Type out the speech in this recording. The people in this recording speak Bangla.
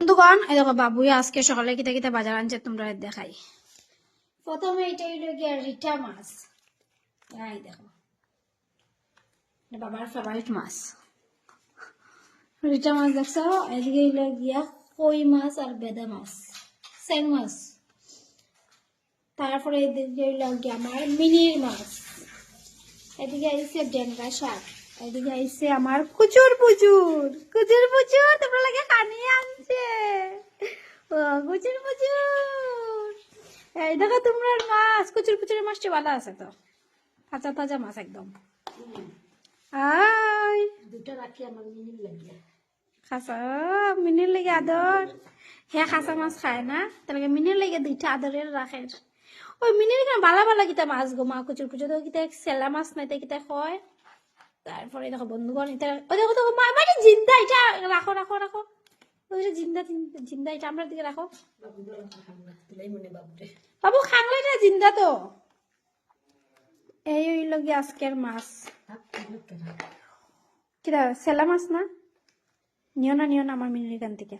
বন্ধুগণ এই দেখো বাবুই আজকে সকালে কিতা কিতা বাজার আনছে তোমরা দেখাই। প্রথমে এটা হইলো গিয়া রিটা মাছ, এই দেখো বাবার ফেভারিট মাছ রিটা মাছ দেখছো। এদিকে হইলো গিয়া কই মাছ আর বেদা মাছ, স্যাং মাছ। তারপরে এদিকে হইলো গিয়া আমার মিনির মাছ, এদিকে আইছে ডেঙ্গা শাক, এদিকে আইছে আমার কুচুর পুচুর তোমরা লাগে খানি আনছে। ও কুচুর পুচুর, এই দেখো তোমরা মাছ কুচুর পুচুরের মাছটা ভালো আছে তো, তাজা তাজা মাছ একদম। আই দুটা রাখি আমার মিনির লাগিয়া খাসা মিনির লেগে আদর, হ্যাঁ খাসা মাছ খায় না, তাহলে মিনির লেগে দুইটা আদরের রাখে। ওই মিনির কেন বালা বালা কিতা মাছ গো মা, কুচুর পুচুর তো কিতা সেলা মাছ নাই তাই কিতা কয়। তারপরে দেখো বন্ধুগণ এটা ওই দেখো দেখো মানে জিন্দা, এটা রাখো রাখো রাখো, ওইটা জিন্দা জিন্দা, এটা আমরা দিকে রাখো। বাবু খাংলাটা জিন্দা তো। এই হইল গিয়ে আজকের মাছ, কিরা সেলা মাছ না, নিও না আমার মিনির এখান থেকে।